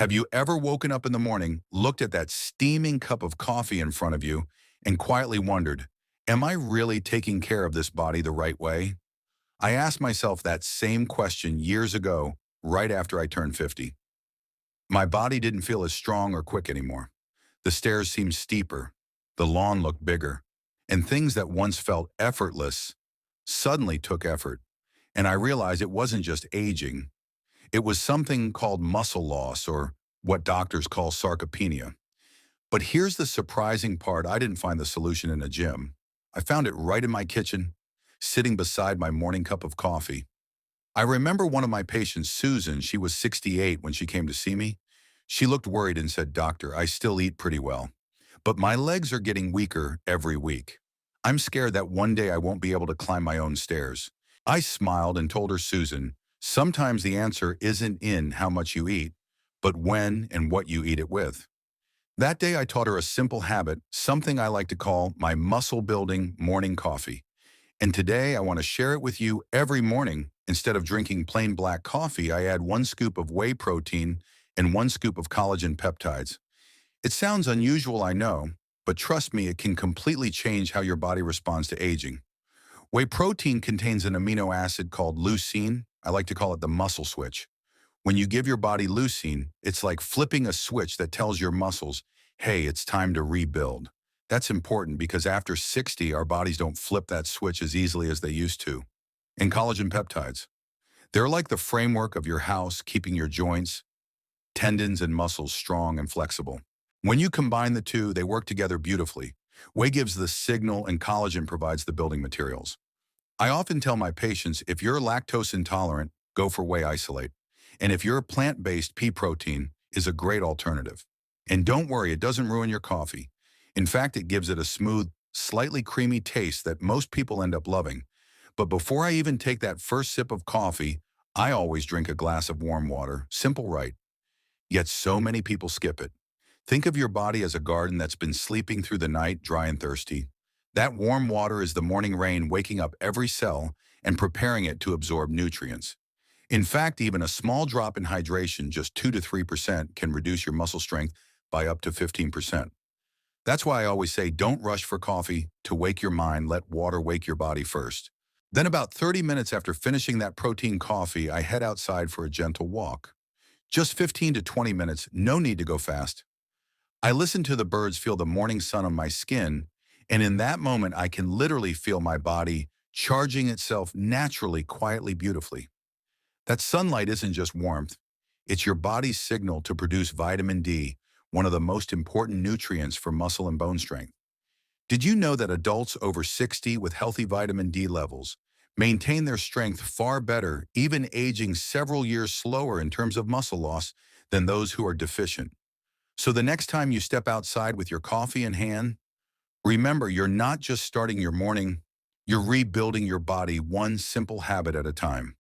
Have you ever woken up in the morning, looked at that steaming cup of coffee in front of you, and quietly wondered, am I really taking care of this body the right way? I asked myself that same question years ago, right after I turned 50. My body didn't feel as strong or quick anymore. The stairs seemed steeper, the lawn looked bigger, and things that once felt effortless suddenly took effort. And I realized it wasn't just aging. It was something called muscle loss, or what doctors call sarcopenia. But here's the surprising part: I didn't find the solution in a gym. I found it right in my kitchen, sitting beside my morning cup of coffee. I remember one of my patients, Susan. She was 68 when she came to see me. She looked worried and said, "Doctor, I still eat pretty well, but my legs are getting weaker every week. I'm scared that one day I won't be able to climb my own stairs." I smiled and told her, "Susan, sometimes the answer isn't in how much you eat, but when and what you eat it with." That day I taught her a simple habit, something I like to call my muscle-building morning coffee. And today I want to share it with you every morning. Instead of drinking plain black coffee, I add 1 scoop of whey protein and 1 scoop of collagen peptides. It sounds unusual, I know, but trust me, it can completely change how your body responds to aging. Whey protein contains an amino acid called leucine. I like to call it the muscle switch. When you give your body leucine, it's like flipping a switch that tells your muscles, hey, it's time to rebuild. That's important because after 60, our bodies don't flip that switch as easily as they used to. And collagen peptides, they're like the framework of your house, keeping your joints, tendons, and muscles strong and flexible. When you combine the two, they work together beautifully. Whey gives the signal and collagen provides the building materials. I often tell my patients, if you're lactose intolerant, go for whey isolate. And if you're plant-based, pea protein is a great alternative. And don't worry, it doesn't ruin your coffee. In fact, it gives it a smooth, slightly creamy taste that most people end up loving. But before I even take that first sip of coffee, I always drink a glass of warm water, simple right. Yet so many people skip it. Think of your body as a garden that's been sleeping through the night, dry and thirsty. That warm water is the morning rain waking up every cell and preparing it to absorb nutrients. In fact, even a small drop in hydration, just 2 to 3%, can reduce your muscle strength by up to 15%. That's why I always say don't rush for coffee. To wake your mind, let water wake your body first. Then about 30 minutes after finishing that protein coffee, I head outside for a gentle walk. Just 15 to 20 minutes, no need to go fast. I listen to the birds, feel the morning sun on my skin, and in that moment I can literally feel my body charging itself naturally, quietly, beautifully. That sunlight isn't just warmth, it's your body's signal to produce vitamin D, one of the most important nutrients for muscle and bone strength. Did you know that adults over 60 with healthy vitamin D levels maintain their strength far better, even aging several years slower in terms of muscle loss, than those who are deficient? So the next time you step outside with your coffee in hand, remember you're not just starting your morning, you're rebuilding your body one simple habit at a time.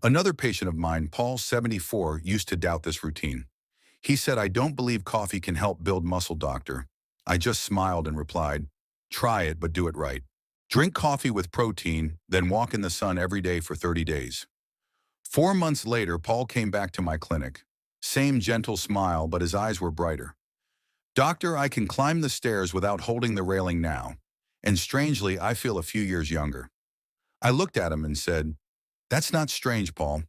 Another patient of mine, Paul, 74, used to doubt this routine. He said, "I don't believe coffee can help build muscle, doctor." I just smiled and replied, "Try it, but do it right. Drink coffee with protein, then walk in the sun every day for 30 days. 4 months later, Paul came back to my clinic. Same gentle smile, but his eyes were brighter. "Doctor, I can climb the stairs without holding the railing now. And strangely, I feel a few years younger." I looked at him and said, "That's not strange, Paul.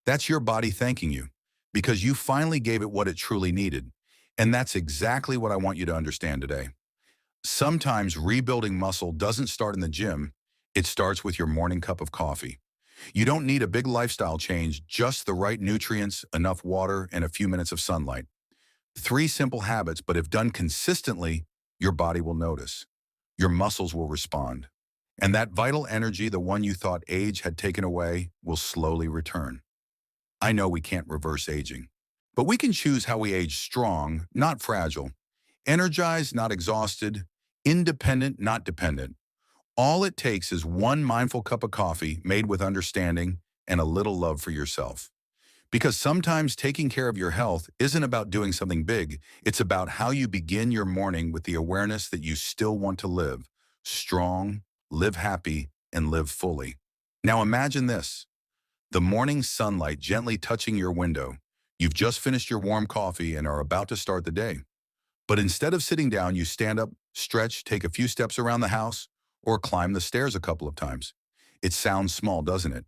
That's your body thanking you, because you finally gave it what it truly needed." And that's exactly what I want you to understand today. Sometimes rebuilding muscle doesn't start in the gym, it starts with your morning cup of coffee. You don't need a big lifestyle change, just the right nutrients, enough water, and a few minutes of sunlight. 3 simple habits, but if done consistently, your body will notice. Your muscles will respond. And that vital energy, the one you thought age had taken away, will slowly return. I know we can't reverse aging, but we can choose how we age: strong, not fragile; energized, not exhausted; independent, not dependent. All it takes is one mindful cup of coffee made with understanding and a little love for yourself. Because sometimes taking care of your health isn't about doing something big, it's about how you begin your morning with the awareness that you still want to live strong, live happy, and live fully. Now imagine this: the morning sunlight gently touching your window, You've just finished your warm coffee and are about to start the day. But instead of sitting down, you stand up, stretch, take a few steps around the house, or climb the stairs a couple of times. It sounds small, doesn't it?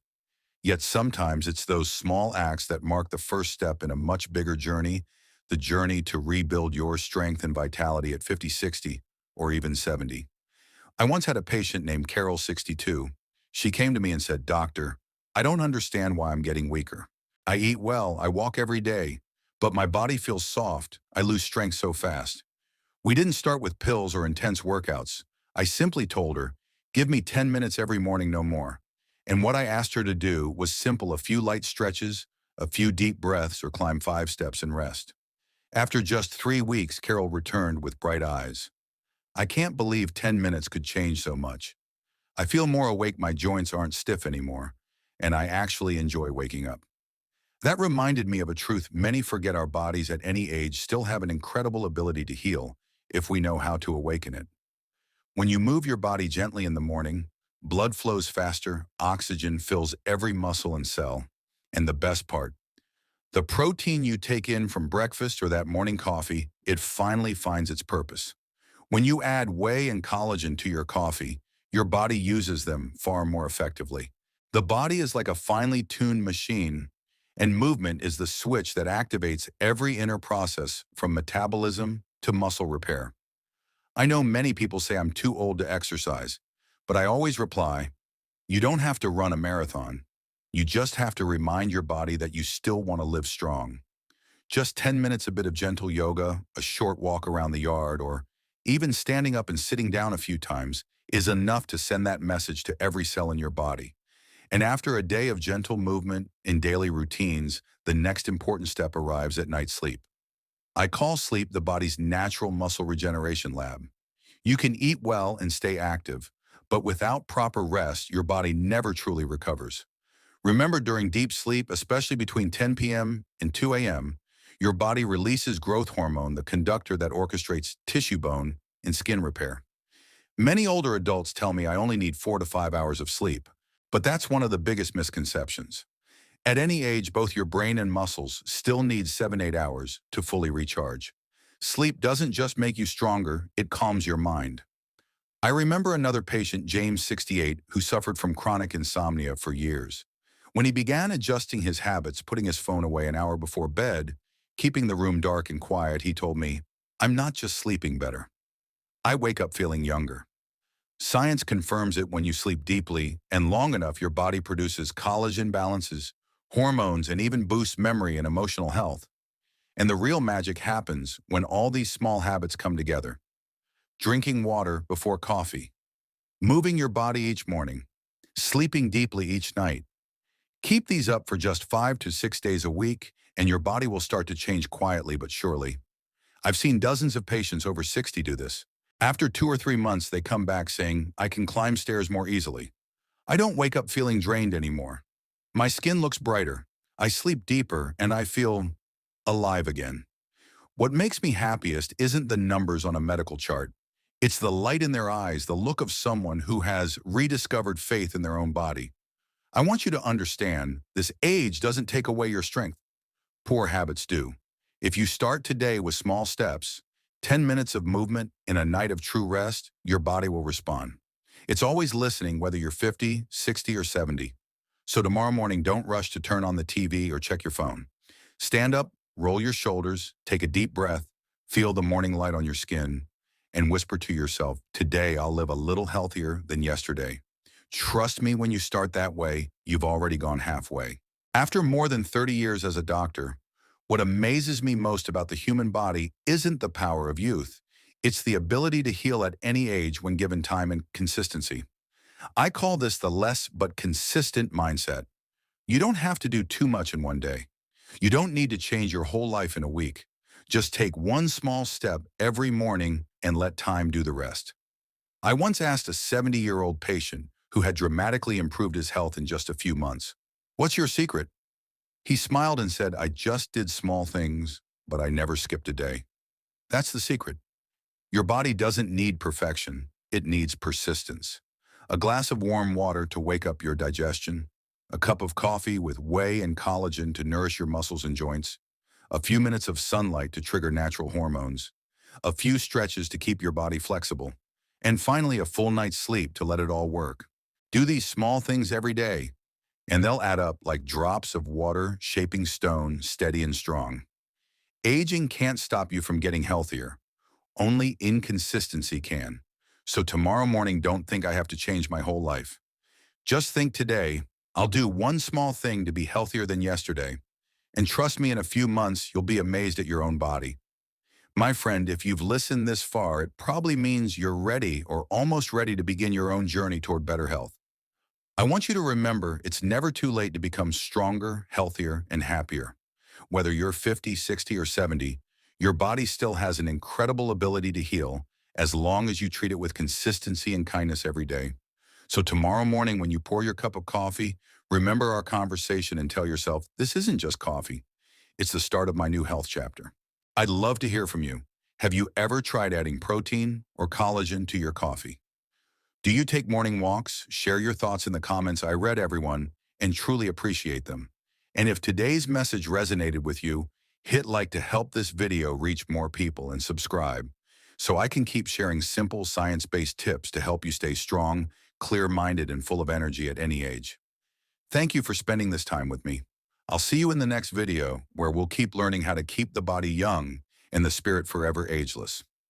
Yet sometimes it's those small acts that mark the first step in a much bigger journey, the journey to rebuild your strength and vitality at 50, 60, or even 70. I once had a patient named Carol, 62. She came to me and said, "Doctor, I don't understand why I'm getting weaker. I eat well, I walk every day, but my body feels soft. I lose strength so fast." We didn't start with pills or intense workouts. I simply told her, "Give me 10 minutes every morning, no more." And what I asked her to do was simple: a few light stretches, a few deep breaths, or climb 5 steps and rest. After just 3 weeks, Carol returned with bright eyes. "I can't believe 10 minutes could change so much. I feel more awake, my joints aren't stiff anymore, and I actually enjoy waking up." That reminded me of a truth: many forget our bodies at any age still have an incredible ability to heal if we know how to awaken it. When you move your body gently in the morning, blood flows faster, oxygen fills every muscle and cell, and the best part, the protein you take in from breakfast or that morning coffee, it finally finds its purpose. When you add whey and collagen to your coffee, your body uses them far more effectively. The body is like a finely tuned machine, and movement is the switch that activates every inner process from metabolism to muscle repair. I know many people say I'm too old to exercise, but I always reply, you don't have to run a marathon. You just have to remind your body that you still want to live strong. Just 10 minutes, a bit of gentle yoga, a short walk around the yard, or even standing up and sitting down a few times is enough to send that message to every cell in your body. And after a day of gentle movement in daily routines, the next important step arrives at night: sleep. I call sleep the body's natural muscle regeneration lab. You can eat well and stay active, but without proper rest, your body never truly recovers. Remember, during deep sleep, especially between 10 p.m. and 2 a.m., your body releases growth hormone, the conductor that orchestrates tissue, bone, and skin repair. Many older adults tell me I only need 4 to 5 hours of sleep, but that's one of the biggest misconceptions. At any age, both your brain and muscles still need 7 to 8 hours to fully recharge. Sleep doesn't just make you stronger, it calms your mind. I remember another patient, James, 68, who suffered from chronic insomnia for years. When he began adjusting his habits, putting his phone away an hour before bed, keeping the room dark and quiet, he told me, "I'm not just sleeping better. I wake up feeling younger." Science confirms it: when you sleep deeply and long enough, your body produces collagen, balances hormones, and even boosts memory and emotional health. And the real magic happens when all these small habits come together. Drinking water before coffee, moving your body each morning, sleeping deeply each night. Keep these up for just 5 to 6 days a week, and your body will start to change quietly but surely. I've seen dozens of patients over 60 do this. After 2 or 3 months, they come back saying, "I can climb stairs more easily. I don't wake up feeling drained anymore. My skin looks brighter. I sleep deeper, and I feel alive again." What makes me happiest isn't the numbers on a medical chart. It's the light in their eyes, the look of someone who has rediscovered faith in their own body. I want you to understand, this age doesn't take away your strength. Poor habits do. If you start today with small steps, 10 minutes of movement in a night of true rest, your body will respond. It's always listening, whether you're 50, 60, or 70. So tomorrow morning, don't rush to turn on the TV or check your phone. Stand up, roll your shoulders, take a deep breath, feel the morning light on your skin, and whisper to yourself, "Today I'll live a little healthier than yesterday." Trust me, when you start that way, you've already gone halfway. After more than 30 years as a doctor, what amazes me most about the human body isn't the power of youth. It's the ability to heal at any age when given time and consistency. I call this the less but consistent mindset. You don't have to do too much in one day. You don't need to change your whole life in a week. Just take one small step every morning and let time do the rest. I once asked a 70-year-old patient who had dramatically improved his health in just a few months, "What's your secret?" He smiled and said, "I just did small things, but I never skipped a day." That's the secret. Your body doesn't need perfection. It needs persistence. A glass of warm water to wake up your digestion, a cup of coffee with whey and collagen to nourish your muscles and joints, a few minutes of sunlight to trigger natural hormones, a few stretches to keep your body flexible, and finally a full night's sleep to let it all work. Do these small things every day, and they'll add up like drops of water shaping stone steady and strong. Aging can't stop you from getting healthier. Only inconsistency can. So tomorrow morning, don't think I have to change my whole life. Just think today, I'll do one small thing to be healthier than yesterday. And trust me, in a few months, you'll be amazed at your own body. My friend, if you've listened this far, it probably means you're ready or almost ready to begin your own journey toward better health. I want you to remember it's never too late to become stronger, healthier, and happier. Whether you're 50, 60, or 70, your body still has an incredible ability to heal as long as you treat it with consistency and kindness every day. So tomorrow morning, when you pour your cup of coffee, remember our conversation and tell yourself, this isn't just coffee. It's the start of my new health chapter. I'd love to hear from you. Have you ever tried adding protein or collagen to your coffee? Do you take morning walks? Share your thoughts in the comments. I read everyone and truly appreciate them. And if today's message resonated with you, hit like to help this video reach more people and subscribe so I can keep sharing simple science-based tips to help you stay strong, clear-minded, and full of energy at any age. Thank you for spending this time with me. I'll see you in the next video where we'll keep learning how to keep the body young and the spirit forever ageless.